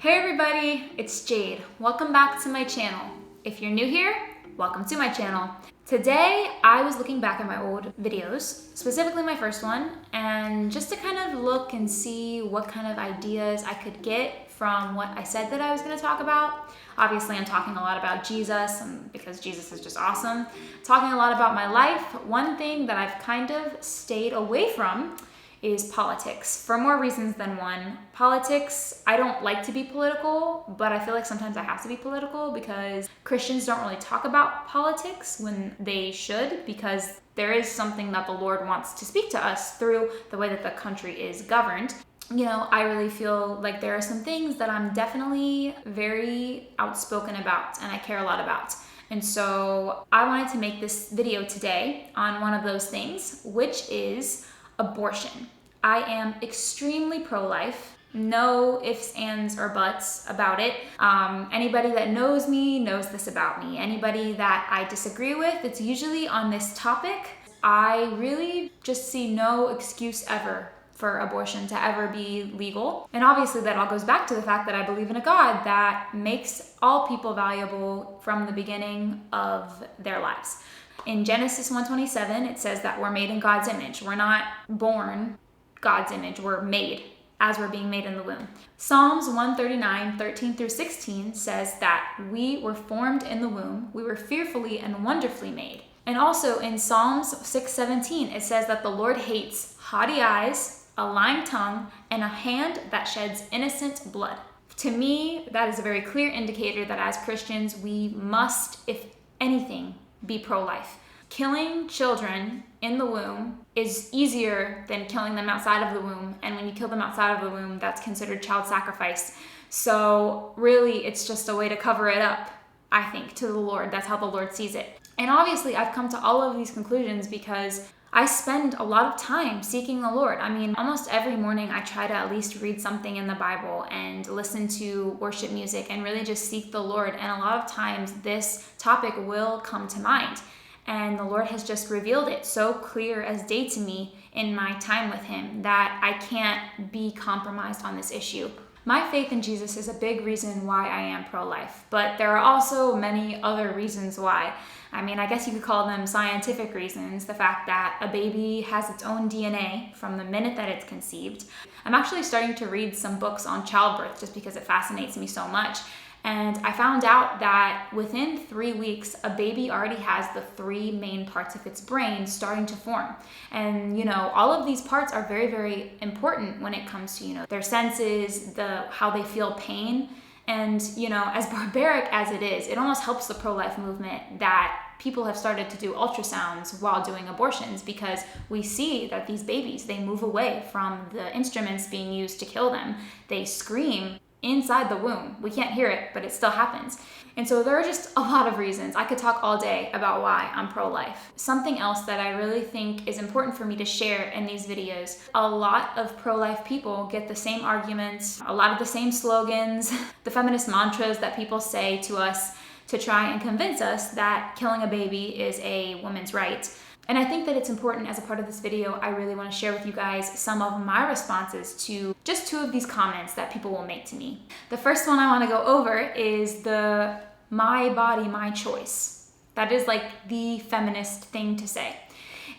Hey everybody, it's Jade. Welcome back to my channel. If you're new here, welcome to my channel. Today, I was looking back at my old videos, specifically my first one, and just to kind of look and see what kind of ideas I could get from what I said that I was going to talk about. Obviously, I'm talking a lot about Jesus, because Jesus is just awesome. Talking a lot about my life. One thing that I've kind of stayed away from is politics, for more reasons than one. Politics, I don't like to be political, but I feel like sometimes I have to be political because Christians don't really talk about politics when they should, because there is something that the Lord wants to speak to us through the way that the country is governed. You know, I really feel like there are some things that I'm definitely very outspoken about and I care a lot about. And so I wanted to make this video today on one of those things, which is abortion. I am extremely pro-life. No ifs, ands, or buts about it. Anybody that knows me knows this about me. Anybody that I disagree with, it's usually on this topic. I really just see no excuse ever for abortion to ever be legal. And obviously that all goes back to the fact that I believe in a God that makes all people valuable from the beginning of their lives. In Genesis 1:27, it says that we're made in God's image. We're not born God's image, we're made as we're being made in the womb. Psalms 139:13-16 says that we were formed in the womb, we were fearfully and wonderfully made. And also in Psalms 6:17, it says that the Lord hates haughty eyes, a lying tongue, and a hand that sheds innocent blood. To me, that is a very clear indicator that as Christians, we must, if anything, be pro-life. Killing children in the womb is easier than killing them outside of the womb. And when you kill them outside of the womb, that's considered child sacrifice. So really, it's just a way to cover it up, I think, to the Lord. That's how the Lord sees it. And obviously, I've come to all of these conclusions because I spend a lot of time seeking the Lord. I mean, almost every morning I try to at least read something in the Bible and listen to worship music and really just seek the Lord. And a lot of times this topic will come to mind. And the Lord has just revealed it so clear as day to me in my time with Him that I can't be compromised on this issue. My faith in Jesus is a big reason why I am pro-life, but there are also many other reasons why. I mean, I guess you could call them scientific reasons. The fact that a baby has its own DNA from the minute that it's conceived. I'm actually starting to read some books on childbirth just because it fascinates me so much. And I found out that within 3 weeks, a baby already has the 3 main parts of its brain starting to form. And, you know, all of these parts are very, very important when it comes to, you know, their senses, how they feel pain. And, you know, as barbaric as it is, it almost helps the pro-life movement that people have started to do ultrasounds while doing abortions, because we see that these babies, they move away from the instruments being used to kill them. They scream inside the womb. We can't hear it, but it still happens. And so there are just a lot of reasons. I could talk all day about why I'm pro-life. Something else that I really think is important for me to share in these videos, a lot of pro-life people get the same arguments, a lot of the same slogans, the feminist mantras that people say to us to try and convince us that killing a baby is a woman's right. And I think that it's important, as a part of this video, I really want to share with you guys some of my responses to just 2 of these comments that people will make to me. The first one I want to go over is the "my body, my choice." That is like the feminist thing to say.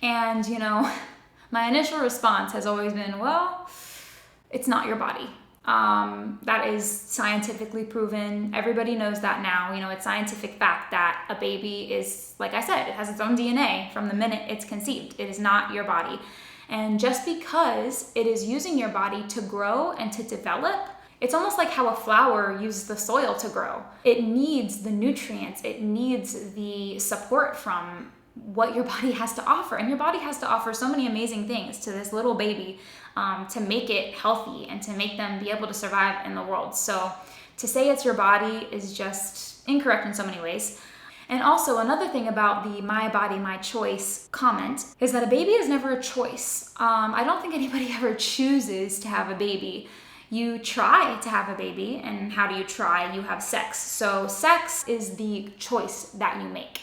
And, you know, my initial response has always been, well, it's not your body. That is scientifically proven. Everybody knows that now. You know, it's scientific fact that a baby is, like I said, it has its own DNA from the minute it's conceived. It is not your body. And just because it is using your body to grow and to develop, it's almost like how a flower uses the soil to grow. It needs the nutrients. It needs the support from what your body has to offer. And your body has to offer so many amazing things to this little baby to make it healthy and to make them be able to survive in the world. So to say it's your body is just incorrect in so many ways. And also another thing about the "my body, my choice" comment is that a baby is never a choice. I don't think anybody ever chooses to have a baby. You try to have a baby, and how do you try? You have sex. So sex is the choice that you make.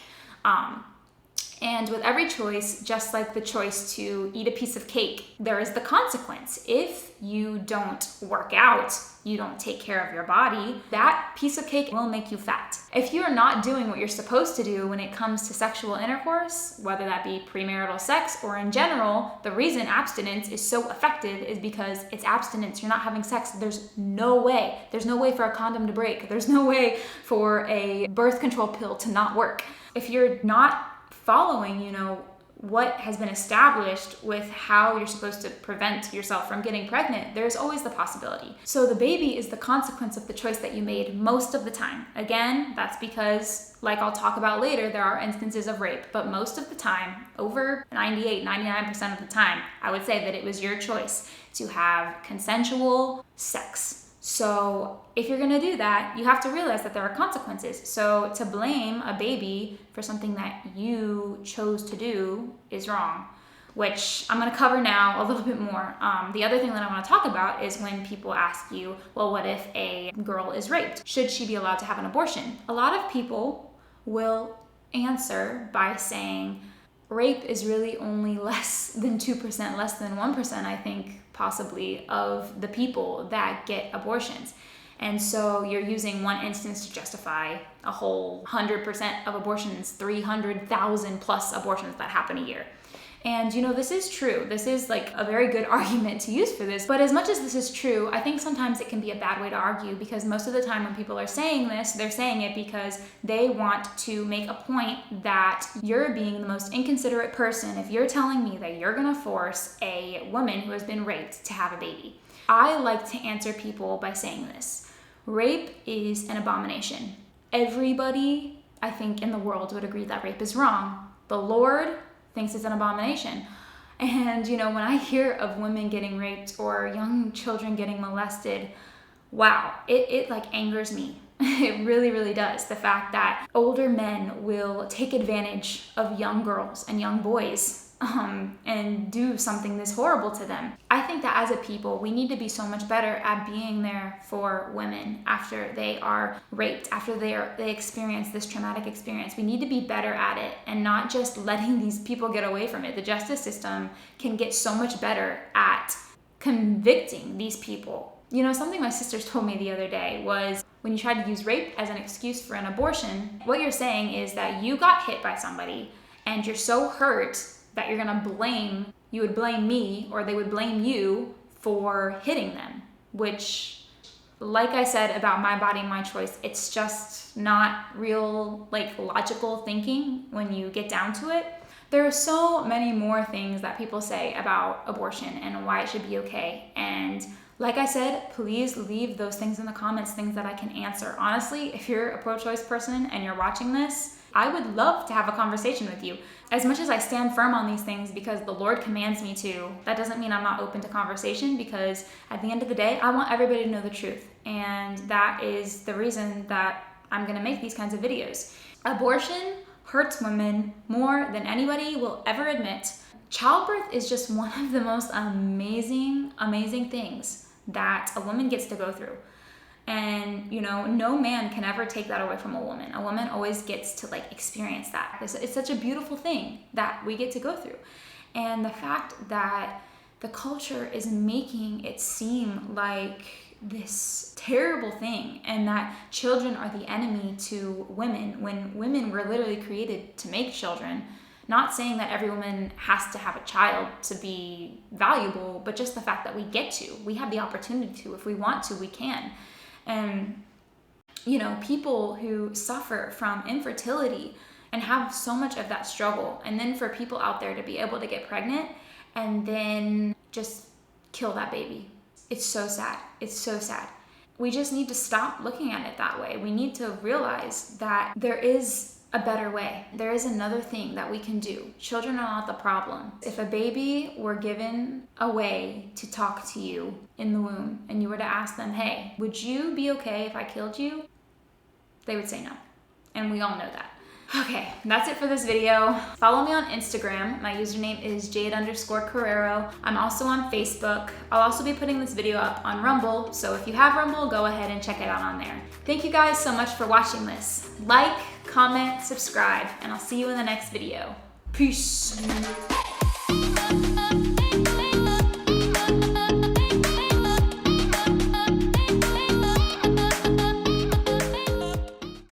And with every choice, just like the choice to eat a piece of cake, there is the consequence. If you don't work out, you don't take care of your body, that piece of cake will make you fat. If you're not doing what you're supposed to do when it comes to sexual intercourse, whether that be premarital sex or in general, the reason abstinence is so effective is because it's abstinence. You're not having sex. There's no way. There's no way for a condom to break. There's no way for a birth control pill to not work. If you're not following, what has been established with how you're supposed to prevent yourself from getting pregnant, there's always the possibility. So the baby is the consequence of the choice that you made most of the time. Again, that's because, like I'll talk about later, there are instances of rape, but most of the time, over 99% of the time, I would say that it was your choice to have consensual sex. So if you're gonna do that, you have to realize that there are consequences. So to blame a baby for something that you chose to do is wrong, which I'm gonna cover now a little bit more. The other thing that I wanna talk about is when people ask you, well, what if a girl is raped? Should she be allowed to have an abortion? A lot of people will answer by saying, rape is really only less than 2%, less than 1%, I think, possibly, of the people that get abortions. And so you're using one instance to justify a whole 100% of abortions, 300,000 plus abortions that happen a year. And this is true. This is like a very good argument to use for this. But as much as this is true, I think sometimes it can be a bad way to argue, because most of the time when people are saying this, they're saying it because they want to make a point that you're being the most inconsiderate person if you're telling me that you're gonna force a woman who has been raped to have a baby. I like to answer people by saying this. Rape is an abomination. Everybody, I think, in the world would agree that rape is wrong. The Lord thinks it's an abomination. And when I hear of women getting raped or young children getting molested, wow, it like angers me. It really, really does. The fact that older men will take advantage of young girls and young boys and do something this horrible to them. I think that as a people, we need to be so much better at being there for women after they are raped, after they experience this traumatic experience. We need to be better at it and not just letting these people get away from it. The justice system can get so much better at convicting these people. Something my sisters told me the other day was, when you try to use rape as an excuse for an abortion, what you're saying is that you got hit by somebody and you're so hurt that you're gonna you would blame me, or they would blame you for hitting them, which, like I said about my body, my choice, it's just not real, logical thinking when you get down to it. There are so many more things that people say about abortion and why it should be okay. And like I said, please leave those things in the comments, things that I can answer. Honestly, if you're a pro-choice person and you're watching this, I would love to have a conversation with you. As much as I stand firm on these things because the Lord commands me to, that doesn't mean I'm not open to conversation, because at the end of the day, I want everybody to know the truth. And that is the reason that I'm gonna make these kinds of videos. Abortion hurts women more than anybody will ever admit. Childbirth is just one of the most amazing, amazing things that a woman gets to go through. And no man can ever take that away from a woman. A woman always gets to experience that. It's such a beautiful thing that we get to go through. And the fact that the culture is making it seem like this terrible thing, and that children are the enemy to women, when women were literally created to make children. Not saying that every woman has to have a child to be valuable, but just the fact that we have the opportunity to. If we want to, we can. And, people who suffer from infertility and have so much of that struggle, and then for people out there to be able to get pregnant and then just kill that baby. It's so sad. It's so sad. We just need to stop looking at it that way. We need to realize that there is a better way. There is another thing that we can do. Children are not the problem. If a baby were given a way to talk to you in the womb and you were to ask them, hey, would you be okay if I killed you? They would say no. And we all know that. Okay, that's it for this video. Follow me on Instagram. My username is Jade_Carrero. I'm also on Facebook. I'll also be putting this video up on Rumble, so if you have Rumble, go ahead and check it out on there. Thank you guys so much for watching this. Like, comment, subscribe, and I'll see you in the next video. Peace.